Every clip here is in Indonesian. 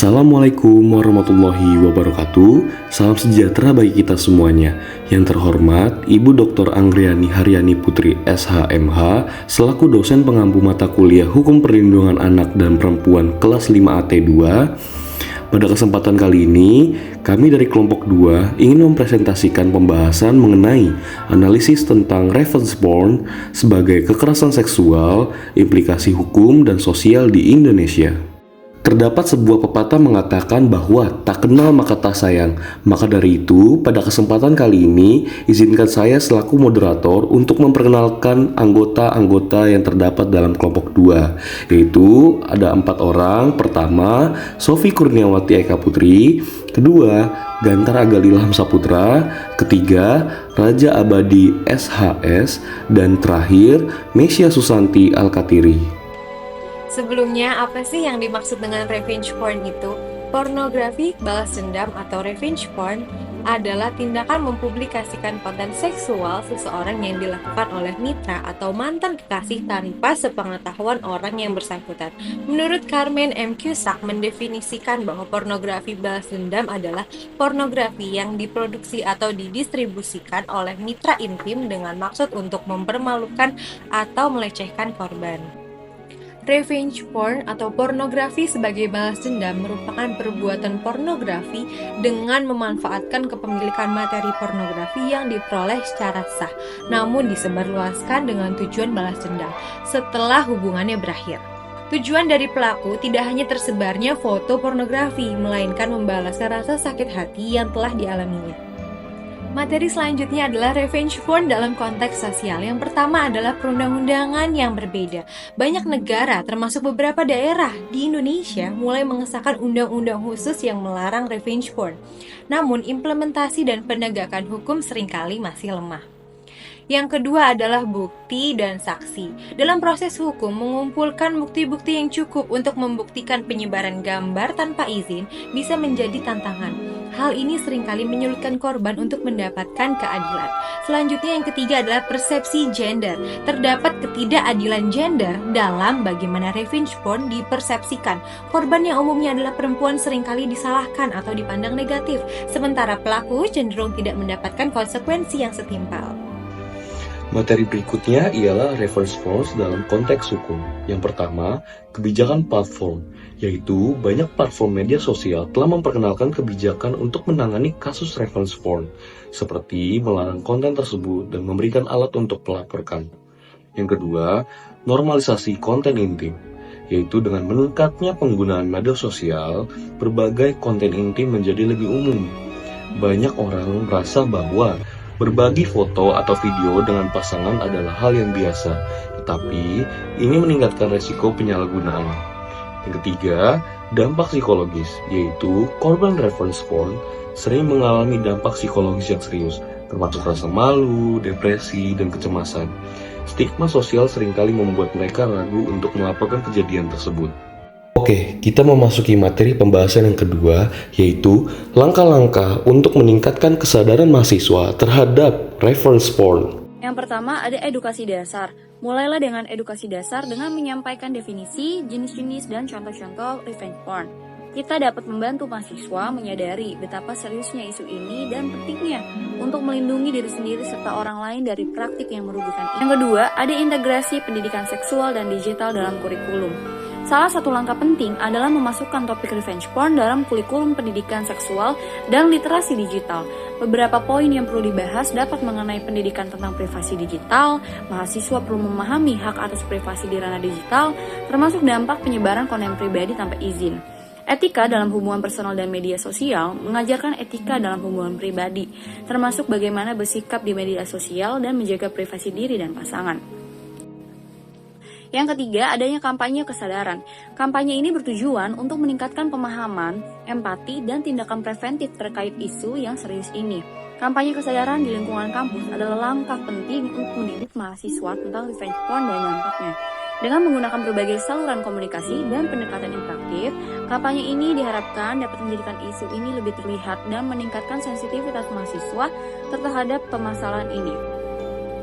Assalamualaikum warahmatullahi wabarakatuh. Salam sejahtera bagi kita semuanya. Yang terhormat Ibu Dr. Anggriani Haryani Putri SHMH selaku dosen pengampu mata kuliah Hukum Perlindungan Anak dan Perempuan kelas 5AT2. Pada kesempatan kali ini, kami dari kelompok 2 ingin mempresentasikan pembahasan mengenai analisis tentang revenge porn sebagai kekerasan seksual, implikasi hukum dan sosial di Indonesia. Terdapat sebuah pepatah mengatakan bahwa tak kenal maka tak sayang. Maka dari itu, pada kesempatan kali ini, izinkan saya selaku moderator untuk memperkenalkan anggota-anggota yang terdapat dalam kelompok 2, yaitu ada 4 orang. Pertama, Sofi Kurniawati Eka Putri. Kedua, Gantar Agalilham Saputra. Ketiga, Raja Abadi SHS. Dan terakhir, Mesya Susanti Alkatiri. Sebelumnya, apa sih yang dimaksud dengan revenge porn itu? Pornografi balas dendam atau revenge porn adalah tindakan mempublikasikan konten seksual seseorang yang dilakukan oleh mitra atau mantan kekasih tanpa sepengetahuan orang yang bersangkutan. Menurut Carmen M. Cusack mendefinisikan bahwa pornografi balas dendam adalah pornografi yang diproduksi atau didistribusikan oleh mitra intim dengan maksud untuk mempermalukan atau melecehkan korban. Revenge porn atau pornografi sebagai balas dendam merupakan perbuatan pornografi dengan memanfaatkan kepemilikan materi pornografi yang diperoleh secara sah, namun disebarluaskan dengan tujuan balas dendam setelah hubungannya berakhir. Tujuan dari pelaku tidak hanya tersebarnya foto pornografi, melainkan membalaskan rasa sakit hati yang telah dialaminya. Materi selanjutnya adalah revenge porn dalam konteks sosial. Yang pertama adalah perundang-undangan yang berbeda. Banyak negara, termasuk beberapa daerah di Indonesia, mulai mengesahkan undang-undang khusus yang melarang revenge porn. Namun, implementasi dan penegakan hukum seringkali masih lemah. Yang kedua adalah bukti dan saksi. Dalam proses hukum, mengumpulkan bukti-bukti yang cukup untuk membuktikan penyebaran gambar tanpa izin bisa menjadi tantangan. Hal ini seringkali menyulitkan korban untuk mendapatkan keadilan. Selanjutnya yang ketiga adalah persepsi gender. Terdapat ketidakadilan gender dalam bagaimana revenge porn dipersepsikan. Korban yang umumnya adalah perempuan seringkali disalahkan atau dipandang negatif, sementara pelaku cenderung tidak mendapatkan konsekuensi yang setimpal. Materi berikutnya ialah revenge porn dalam konteks hukum. Yang pertama, kebijakan platform, yaitu banyak platform media sosial telah memperkenalkan kebijakan untuk menangani kasus revenge porn, seperti melarang konten tersebut dan memberikan alat untuk melaporkan. Yang kedua, normalisasi konten intim, yaitu dengan meningkatnya penggunaan media sosial, berbagai konten intim menjadi lebih umum. Banyak orang merasa bahwa berbagi foto atau video dengan pasangan adalah hal yang biasa, tetapi ini meningkatkan resiko penyalahgunaan. Yang ketiga, dampak psikologis, yaitu korban revenge porn sering mengalami dampak psikologis yang serius, termasuk rasa malu, depresi, dan kecemasan. Stigma sosial seringkali membuat mereka ragu untuk melaporkan kejadian tersebut. Oke, kita memasuki materi pembahasan yang kedua, yaitu langkah-langkah untuk meningkatkan kesadaran mahasiswa terhadap revenge porn. Yang pertama ada edukasi dasar. Mulailah dengan edukasi dasar dengan menyampaikan definisi, jenis-jenis, dan contoh-contoh revenge porn. Kita dapat membantu mahasiswa menyadari betapa seriusnya isu ini dan pentingnya untuk melindungi diri sendiri serta orang lain dari praktik yang merugikan. Yang kedua, ada integrasi pendidikan seksual dan digital dalam kurikulum. Salah satu langkah penting adalah memasukkan topik revenge porn dalam kurikulum pendidikan seksual dan literasi digital. Beberapa poin yang perlu dibahas dapat mengenai pendidikan tentang privasi digital, mahasiswa perlu memahami hak atas privasi di ranah digital, termasuk dampak penyebaran konten pribadi tanpa izin. Etika dalam hubungan personal dan media sosial mengajarkan etika dalam hubungan pribadi, termasuk bagaimana bersikap di media sosial dan menjaga privasi diri dan pasangan. Yang ketiga, adanya kampanye kesadaran. Kampanye ini bertujuan untuk meningkatkan pemahaman, empati, dan tindakan preventif terkait isu yang serius ini. Kampanye kesadaran di lingkungan kampus adalah langkah penting untuk mendidik mahasiswa tentang revenge porn dan dampaknya. Dengan menggunakan berbagai saluran komunikasi dan pendekatan interaktif, kampanye ini diharapkan dapat menjadikan isu ini lebih terlihat dan meningkatkan sensitivitas mahasiswa terhadap permasalahan ini.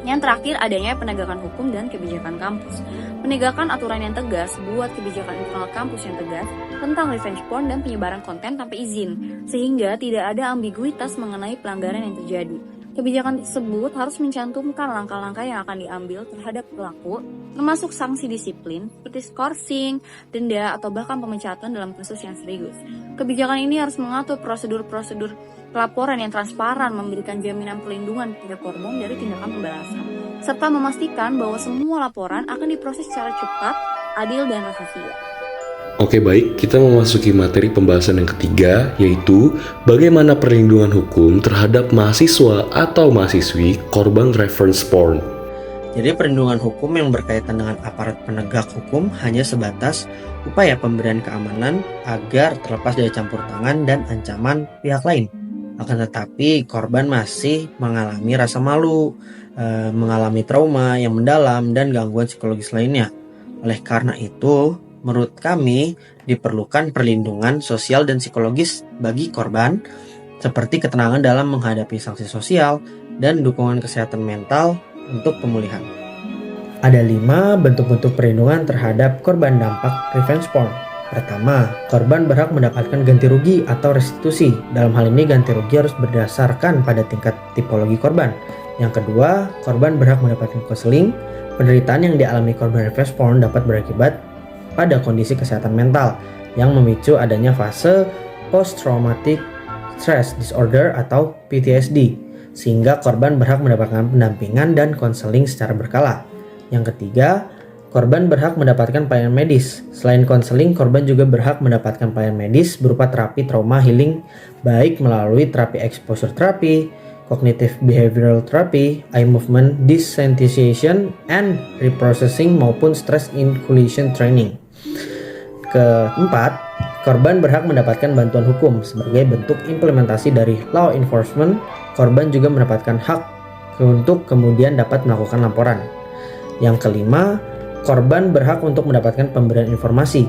Yang terakhir, adanya penegakan hukum dan kebijakan kampus. Penegakan aturan yang tegas buat kebijakan internal kampus yang tegas tentang revenge porn dan penyebaran konten tanpa izin, sehingga tidak ada ambiguitas mengenai pelanggaran yang terjadi. Kebijakan tersebut harus mencantumkan langkah-langkah yang akan diambil terhadap pelaku, termasuk sanksi disiplin seperti skorsing, denda, atau bahkan pemecatan dalam kasus yang serius. Kebijakan ini harus mengatur prosedur-prosedur pelaporan yang transparan, memberikan jaminan perlindungan kepada korban dari tindakan pembalasan, serta memastikan bahwa semua laporan akan diproses secara cepat, adil, dan rahasia. Oke baik, kita memasuki materi pembahasan yang ketiga, yaitu bagaimana perlindungan hukum terhadap mahasiswa atau mahasiswi korban reference porn. Jadi perlindungan hukum yang berkaitan dengan aparat penegak hukum hanya sebatas upaya pemberian keamanan agar terlepas dari campur tangan dan ancaman pihak lain. Akan tetapi korban masih mengalami rasa malu, mengalami trauma yang mendalam dan gangguan psikologis lainnya. Oleh karena itu, menurut kami diperlukan perlindungan sosial dan psikologis bagi korban, seperti ketenangan dalam menghadapi sanksi sosial dan dukungan kesehatan mental untuk pemulihan. Ada 5 bentuk-bentuk perlindungan terhadap korban dampak revenge porn. Pertama, korban berhak mendapatkan ganti rugi atau restitusi. Dalam hal ini ganti rugi harus berdasarkan pada tingkat tipologi korban. Yang kedua, korban berhak mendapatkan konseling. Penderitaan yang dialami korban revenge porn dapat berakibat pada kondisi kesehatan mental yang memicu adanya fase post-traumatic stress disorder atau PTSD, sehingga korban berhak mendapatkan pendampingan dan konseling secara berkala. Yang ketiga, korban berhak mendapatkan pelayanan medis. Selain konseling, korban juga berhak mendapatkan pelayanan medis berupa terapi trauma healing, baik melalui terapi exposure therapy, cognitive behavioral therapy, eye movement desensitization and reprocessing maupun stress inoculation training. Keempat, korban berhak mendapatkan bantuan hukum sebagai bentuk implementasi dari law enforcement. Korban juga mendapatkan hak untuk kemudian dapat melakukan laporan. Yang kelima, korban berhak untuk mendapatkan pemberian informasi.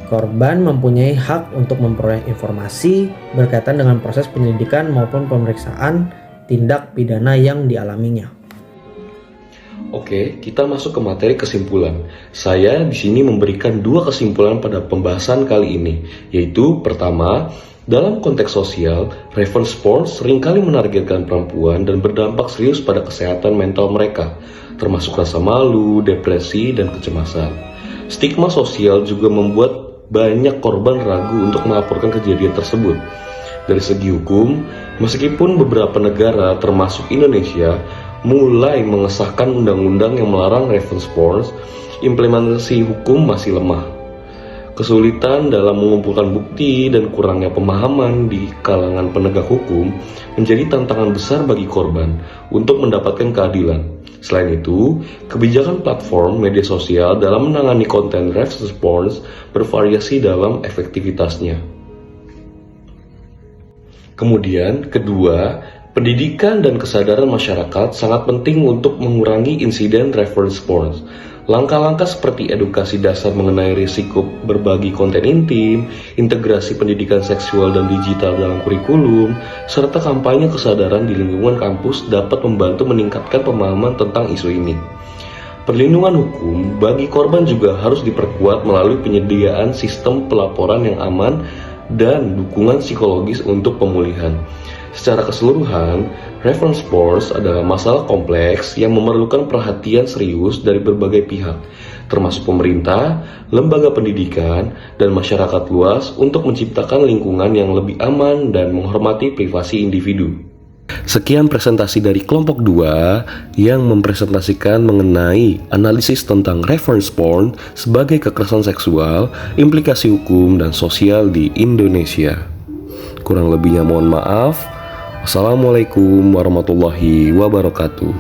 Korban mempunyai hak untuk memperoleh informasi berkaitan dengan proses penyelidikan maupun pemeriksaan tindak pidana yang dialaminya. Oke, kita masuk ke materi kesimpulan. Saya di sini memberikan 2 kesimpulan pada pembahasan kali ini, yaitu pertama, dalam konteks sosial, revenge porn seringkali menargetkan perempuan dan berdampak serius pada kesehatan mental mereka, termasuk rasa malu, depresi, dan kecemasan. Stigma sosial juga membuat banyak korban ragu untuk melaporkan kejadian tersebut. Dari segi hukum, meskipun beberapa negara termasuk Indonesia mulai mengesahkan undang-undang yang melarang revenge porn, implementasi hukum masih lemah. Kesulitan dalam mengumpulkan bukti dan kurangnya pemahaman di kalangan penegak hukum menjadi tantangan besar bagi korban untuk mendapatkan keadilan. Selain itu, kebijakan platform media sosial dalam menangani konten revenge porn bervariasi dalam efektivitasnya. Kemudian, kedua, pendidikan dan kesadaran masyarakat sangat penting untuk mengurangi insiden revenge porn. Langkah-langkah seperti edukasi dasar mengenai risiko berbagi konten intim, integrasi pendidikan seksual dan digital dalam kurikulum, serta kampanye kesadaran di lingkungan kampus dapat membantu meningkatkan pemahaman tentang isu ini. Perlindungan hukum bagi korban juga harus diperkuat melalui penyediaan sistem pelaporan yang aman dan dukungan psikologis untuk pemulihan. Secara keseluruhan, revenge porn adalah masalah kompleks yang memerlukan perhatian serius dari berbagai pihak, termasuk pemerintah, lembaga pendidikan, dan masyarakat luas untuk menciptakan lingkungan yang lebih aman dan menghormati privasi individu. Sekian presentasi dari kelompok 2 yang mempresentasikan mengenai analisis tentang revenge porn sebagai kekerasan seksual, implikasi hukum dan sosial di Indonesia. Kurang lebihnya mohon maaf. Assalamualaikum warahmatullahi wabarakatuh.